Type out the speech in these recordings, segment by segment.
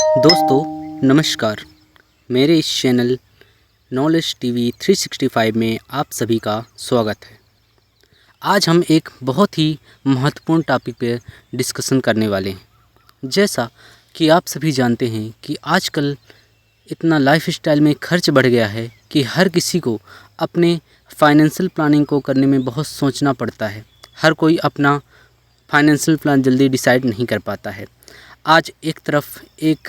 दोस्तों नमस्कार। मेरे इस चैनल नॉलेज टीवी 365 में आप सभी का स्वागत है। आज हम एक बहुत ही महत्वपूर्ण टॉपिक पे डिस्कशन करने वाले हैं। जैसा कि आप सभी जानते हैं कि आजकल इतना लाइफस्टाइल में खर्च बढ़ गया है कि हर किसी को अपने फाइनेंशियल प्लानिंग को करने में बहुत सोचना पड़ता है। हर कोई अपना फाइनेंशियल प्लान जल्दी डिसाइड नहीं कर पाता है। आज एक तरफ एक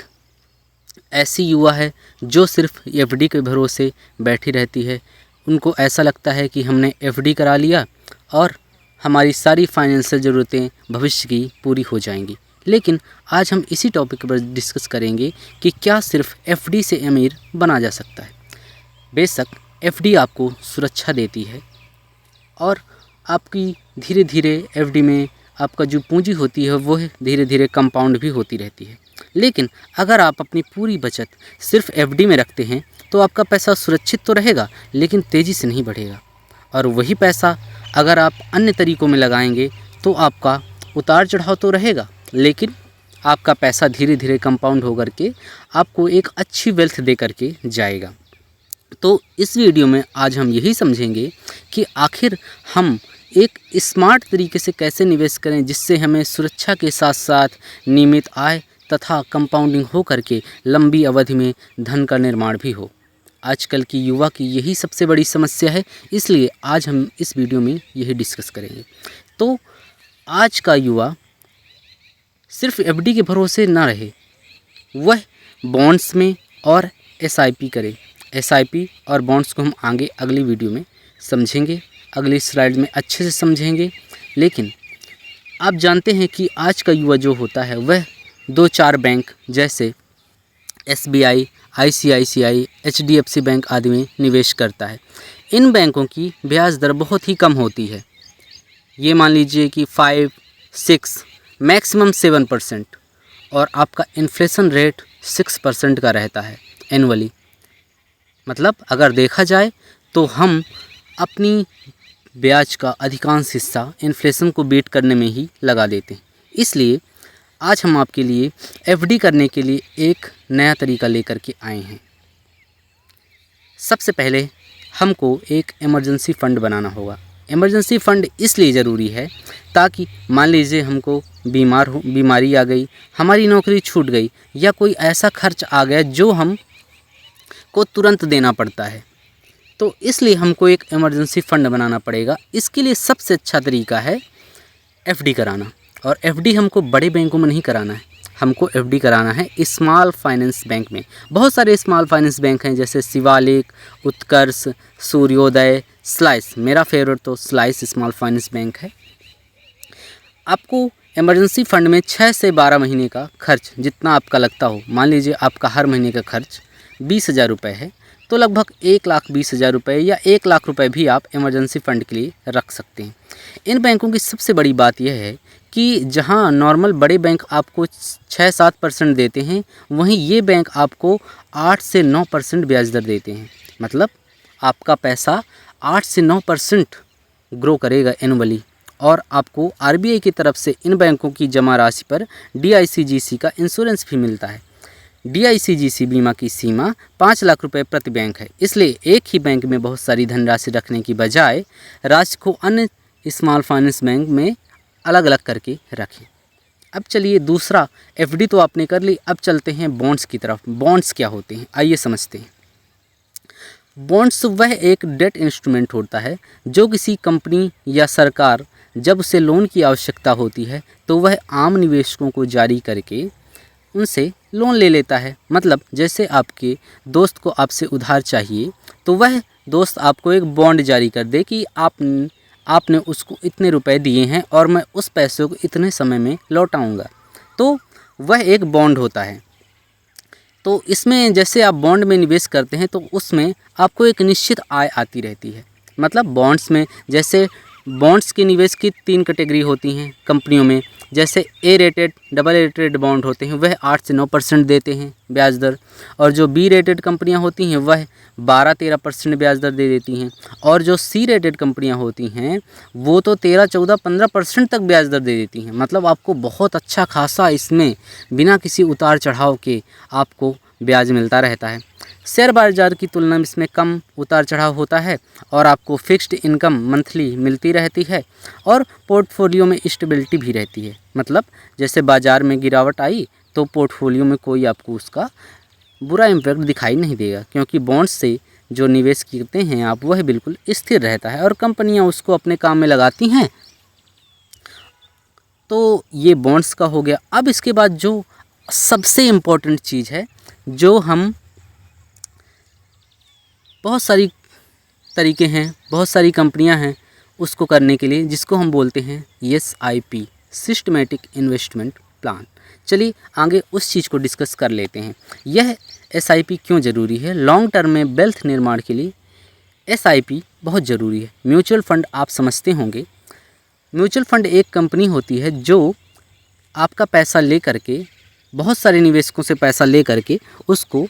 ऐसी युवा है जो सिर्फ एफडी के भरोसे बैठी रहती है। उनको ऐसा लगता है कि हमने एफडी करा लिया और हमारी सारी फाइनेंशियल ज़रूरतें भविष्य की पूरी हो जाएंगी। लेकिन आज हम इसी टॉपिक पर डिस्कस करेंगे कि क्या सिर्फ एफडी से अमीर बना जा सकता है। बेशक एफडी आपको सुरक्षा देती है और आपकी धीरे धीरे एफडी में आपका जो पूंजी होती है वो धीरे धीरे कंपाउंड भी होती रहती है। लेकिन अगर आप अपनी पूरी बचत सिर्फ एफडी में रखते हैं तो आपका पैसा सुरक्षित तो रहेगा लेकिन तेज़ी से नहीं बढ़ेगा। और वही पैसा अगर आप अन्य तरीक़ों में लगाएंगे तो आपका उतार चढ़ाव तो रहेगा लेकिन आपका पैसा धीरे धीरे कंपाउंड होकर के आपको एक अच्छी वेल्थ दे करके जाएगा। तो इस वीडियो में आज हम यही समझेंगे कि आखिर हम एक स्मार्ट तरीके से कैसे निवेश करें जिससे हमें सुरक्षा के साथ साथ नियमित आय तथा कंपाउंडिंग हो करके लंबी अवधि में धन का निर्माण भी हो। आजकल की युवा की यही सबसे बड़ी समस्या है, इसलिए आज हम इस वीडियो में यही डिस्कस करेंगे। तो आज का युवा सिर्फ एफडी के भरोसे ना रहे, वह बॉन्ड्स में और एसआईपी करे। एसआईपी और बॉन्ड्स को हम आगे अगली वीडियो में समझेंगे, अगली स्लाइड में अच्छे से समझेंगे। लेकिन आप जानते हैं कि आज का युवा जो होता है वह 2-4 बैंक जैसे एसबीआई, आईसीआईसीआई, एचडीएफसी बैंक आदि में निवेश करता है। इन बैंकों की ब्याज दर बहुत ही कम होती है। ये मान लीजिए कि 5, 6, मैक्सिमम 7% और आपका इन्फ्लेशन रेट 6% का रहता है एनुअली। मतलब अगर देखा जाए तो हम अपनी ब्याज का अधिकांश हिस्सा इन्फ्लेशन को बीट करने में ही लगा देते हैं। इसलिए आज हम आपके लिए एफडी करने के लिए एक नया तरीका लेकर के आए हैं। सबसे पहले हमको एक इमरजेंसी फ़ंड बनाना होगा। इमरजेंसी फ़ंड इसलिए ज़रूरी है ताकि मान लीजिए हमको बीमारी आ गई, हमारी नौकरी छूट गई या कोई ऐसा खर्च आ गया जो हम को तुरंत देना पड़ता है, तो इसलिए हमको एक इमरजेंसी फ़ंड बनाना पड़ेगा। इसके लिए सबसे अच्छा तरीका है एफडी कराना। और एफडी हमको बड़े बैंकों में नहीं कराना है, हमको एफडी कराना है स्मॉल फाइनेंस बैंक में। बहुत सारे स्मॉल फाइनेंस बैंक हैं जैसे शिवालिक, उत्कर्ष, सूर्योदय, स्लाइस। मेरा फेवरेट तो स्लाइस स्मॉल फाइनेंस बैंक है। आपको इमरजेंसी फ़ंड में 6 से 12 महीने का खर्च जितना आपका लगता हो, मान लीजिए आपका हर महीने का खर्च 20,000 रुपये है तो लगभग 1,20,000 रुपये या 1 लाख रुपये भी आप इमरजेंसी फ़ंड के लिए रख सकते हैं। इन बैंकों की सबसे बड़ी बात यह है कि जहां नॉर्मल बड़े बैंक आपको 6-7% देते हैं, वहीं ये बैंक आपको 8 से 9% ब्याज दर देते हैं। मतलब आपका पैसा 8 से 9% ग्रो करेगा एनुअली। और आपको आरबीआई की तरफ से इन बैंकों की जमा राशि पर डीआईसीजीसी का इंश्योरेंस भी मिलता है। डीआईसीजीसी बीमा की सीमा 5 लाख रुपए प्रति बैंक है। इसलिए एक ही बैंक में बहुत सारी धनराशि रखने की बजाय राशि को अन्य स्मॉल फाइनेंस बैंक में अलग अलग करके रखें। अब चलिए दूसरा एफडी तो आपने कर ली, अब चलते हैं बॉन्ड्स की तरफ। बॉन्ड्स क्या होते हैं आइए समझते हैं। बॉन्ड्स वह एक डेट इंस्ट्रूमेंट होता है जो किसी कंपनी या सरकार जब उसे लोन की आवश्यकता होती है तो वह आम निवेशकों को जारी करके उनसे लोन ले लेता है। मतलब जैसे आपके दोस्त को आपसे उधार चाहिए तो वह दोस्त आपको एक बॉन्ड जारी कर दे कि आपने उसको इतने रुपए दिए हैं और मैं उस पैसे को इतने समय में लौटाऊंगा, तो वह एक बॉन्ड होता है। तो इसमें जैसे आप बॉन्ड में निवेश करते हैं तो उसमें आपको एक निश्चित आय आती रहती है। मतलब बॉन्ड्स में जैसे बॉन्ड्स के निवेश की 3 कैटेगरी होती हैं कंपनियों में। जैसे A rated, double A rated bond होते हैं, वह 8 से 9% देते हैं ब्याज दर, और जो बी रेटेड कंपनियां होती हैं वह 12-13% ब्याज दर दे देती हैं, और जो सी रेटेड कंपनियां होती हैं वो तो 13-14-15% तक ब्याज दर दे देती हैं। मतलब आपको बहुत अच्छा खासा इसमें बिना किसी उतार चढ़ाव के आपको ब्याज मिलता रहता है। शेयर बाजार की तुलना में इसमें कम उतार चढ़ाव होता है और आपको फिक्स्ड इनकम मंथली मिलती रहती है, और पोर्टफोलियो में स्टेबिलिटी भी रहती है। मतलब जैसे बाज़ार में गिरावट आई तो पोर्टफोलियो में कोई आपको उसका बुरा इम्पैक्ट दिखाई नहीं देगा, क्योंकि बॉन्ड्स से जो निवेश करते हैं आप वह बिल्कुल स्थिर रहता है और कंपनियां उसको अपने काम में लगाती हैं। तो ये बॉन्ड्स का हो गया। अब इसके बाद जो सबसे इम्पोर्टेंट चीज़ है, जो हम बहुत सारी तरीके हैं, बहुत सारी कंपनियां हैं उसको करने के लिए, जिसको हम बोलते हैं SIP, सिस्टमेटिक इन्वेस्टमेंट प्लान। चलिए आगे उस चीज़ को डिस्कस कर लेते हैं। यह SIP क्यों ज़रूरी है? लॉन्ग टर्म में वेल्थ निर्माण के लिए SIP बहुत ज़रूरी है। म्यूचुअल फ़ंड आप समझते होंगे। म्यूचुअल फ़ंड एक कंपनी होती है जो आपका पैसा ले करके, बहुत सारे निवेशकों से पैसा ले करके उसको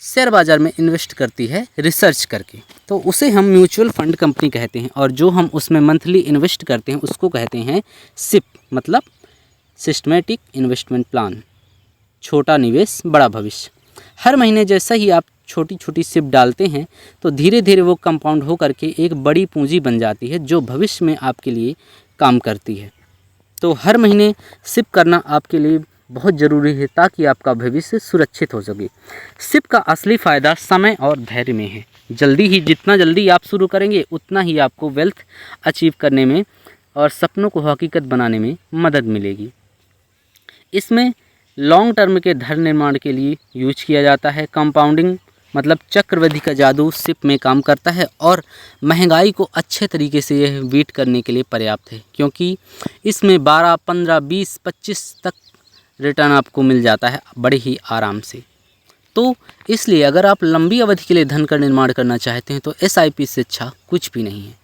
शेयर बाज़ार में इन्वेस्ट करती है रिसर्च करके, तो उसे हम म्यूचुअल फ़ंड कंपनी कहते हैं। और जो हम उसमें मंथली इन्वेस्ट करते हैं उसको कहते हैं SIP, मतलब सिस्टमेटिक इन्वेस्टमेंट प्लान, छोटा निवेश बड़ा भविष्य। हर महीने जैसा ही आप छोटी छोटी SIP डालते हैं तो धीरे धीरे वो कंपाउंड हो करके एक बड़ी पूंजी बन जाती है जो भविष्य में आपके लिए काम करती है। तो हर महीने SIP करना आपके लिए बहुत ज़रूरी है ताकि आपका भविष्य सुरक्षित हो सके। SIP का असली फ़ायदा समय और धैर्य में है। जितना जल्दी आप शुरू करेंगे उतना ही आपको वेल्थ अचीव करने में और सपनों को हकीकत बनाने में मदद मिलेगी। इसमें लॉन्ग टर्म के धन निर्माण के लिए यूज किया जाता है। कंपाउंडिंग मतलब चक्रवृद्धि का जादू SIP में काम करता है और महंगाई को अच्छे तरीके से यह बीट करने के लिए पर्याप्त है, क्योंकि इसमें 12, 15, 20, 25 तक रिटर्न आपको मिल जाता है बड़े ही आराम से। तो इसलिए अगर आप लंबी अवधि के लिए धन का निर्माण करना चाहते हैं तो SIP से अच्छा कुछ भी नहीं है।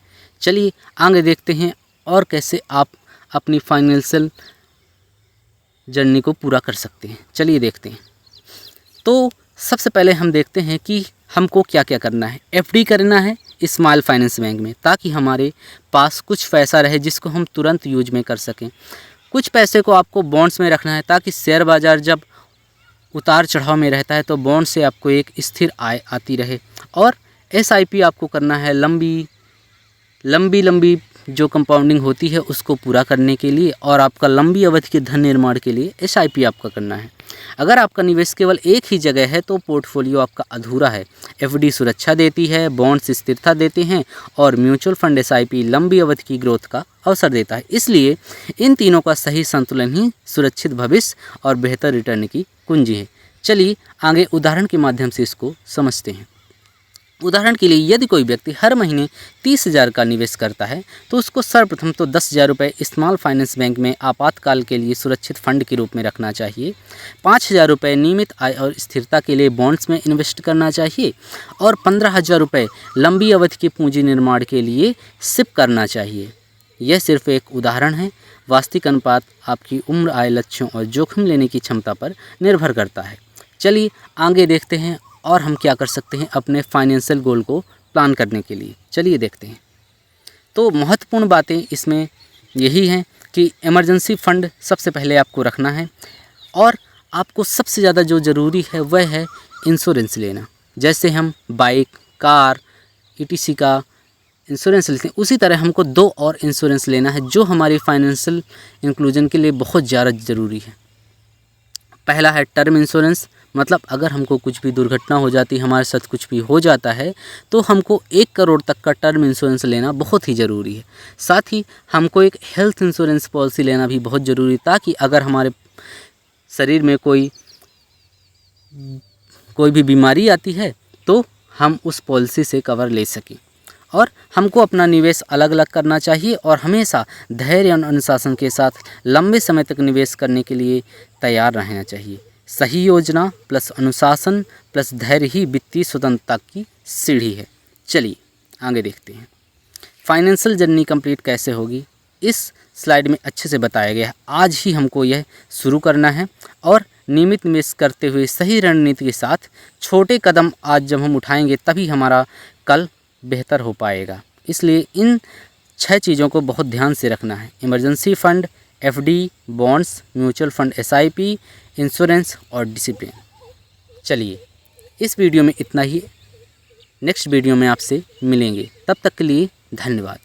चलिए आगे देखते हैं और कैसे आप अपनी फाइनेंशियल जर्नी को पूरा कर सकते हैं। चलिए देखते हैं। तो सबसे पहले हम देखते हैं कि हमको क्या क्या करना है। FD करना है स्मॉल फाइनेंस बैंक में, ताकि हमारे पास कुछ पैसा रहे जिसको हम तुरंत यूज में कर सकें। कुछ पैसे को आपको बॉन्ड्स में रखना है, ताकि शेयर बाज़ार जब उतार चढ़ाव में रहता है तो बॉन्ड से आपको एक स्थिर आय आती रहे। और SIP आपको करना है लंबी जो कंपाउंडिंग होती है उसको पूरा करने के लिए, और आपका लंबी अवधि के धन निर्माण के लिए SIP आपका करना है। अगर आपका निवेश केवल एक ही जगह है तो पोर्टफोलियो आपका अधूरा है। FD सुरक्षा देती है, बॉन्ड्स स्थिरता देते हैं, और म्यूचुअल फंड SIP लंबी अवधि की ग्रोथ का अवसर देता है। इसलिए इन तीनों का सही संतुलन ही सुरक्षित भविष्य और बेहतर रिटर्न की कुंजी है। चलिए आगे उदाहरण के माध्यम से इसको समझते हैं। उदाहरण के लिए यदि कोई व्यक्ति हर महीने 30,000 का निवेश करता है तो उसको सर्वप्रथम तो 10,000 रुपये स्मॉल फाइनेंस बैंक में आपातकाल के लिए सुरक्षित फंड के रूप में रखना चाहिए। 5,000 रुपये नियमित आय और स्थिरता के लिए बॉन्ड्स में इन्वेस्ट करना चाहिए, और 15,000 रुपये लंबी अवधि के पूंजी निर्माण के लिए SIP करना चाहिए। यह सिर्फ एक उदाहरण है। वास्तविक अनुपात आपकी उम्र, आय, लक्ष्यों और जोखिम लेने की क्षमता पर निर्भर करता है। चलिए आगे देखते हैं और हम क्या कर सकते हैं अपने फाइनेंशियल गोल को प्लान करने के लिए। चलिए देखते हैं। तो महत्वपूर्ण बातें इसमें यही हैं कि इमरजेंसी फ़ंड सबसे पहले आपको रखना है, और आपको सबसे ज़्यादा जो ज़रूरी है वह है इंश्योरेंस लेना। जैसे हम बाइक, कार, ETC का इंश्योरेंस लेते हैं, उसी तरह हमको 2 और इंश्योरेंस लेना है जो हमारी फाइनेंशियल इंक्लूजन के लिए बहुत ज़्यादा ज़रूरी है। पहला है टर्म इंश्योरेंस, मतलब अगर हमको कुछ भी दुर्घटना हो जाती है, हमारे साथ कुछ भी हो जाता है तो हमको 1 करोड़ तक का टर्म इंश्योरेंस लेना बहुत ही ज़रूरी है। साथ ही हमको एक हेल्थ इंश्योरेंस पॉलिसी लेना भी बहुत ज़रूरी है, ताकि अगर हमारे शरीर में कोई भी बीमारी आती है तो हम उस पॉलिसी से कवर ले सकें। और हमको अपना निवेश अलग अलग करना चाहिए और हमेशा धैर्य और अनुशासन के साथ लंबे समय तक निवेश करने के लिए तैयार रहना चाहिए। सही योजना प्लस अनुशासन प्लस धैर्य ही वित्तीय स्वतंत्रता की सीढ़ी है। चलिए आगे देखते हैं। फाइनेंशियल जर्नी कंप्लीट कैसे होगी इस स्लाइड में अच्छे से बताया गया है। आज ही हमको यह शुरू करना है और नियमित निवेश करते हुए सही रणनीति के साथ छोटे कदम आज जब हम उठाएंगे तभी हमारा कल बेहतर हो पाएगा। इसलिए इन 6 चीज़ों को बहुत ध्यान से रखना है। Emergency fund, FD, bonds, mutual fund, SIP, insurance और डिसिप्लिन। चलिए इस वीडियो में इतना ही। नेक्स्ट वीडियो में आपसे मिलेंगे, तब तक के लिए धन्यवाद।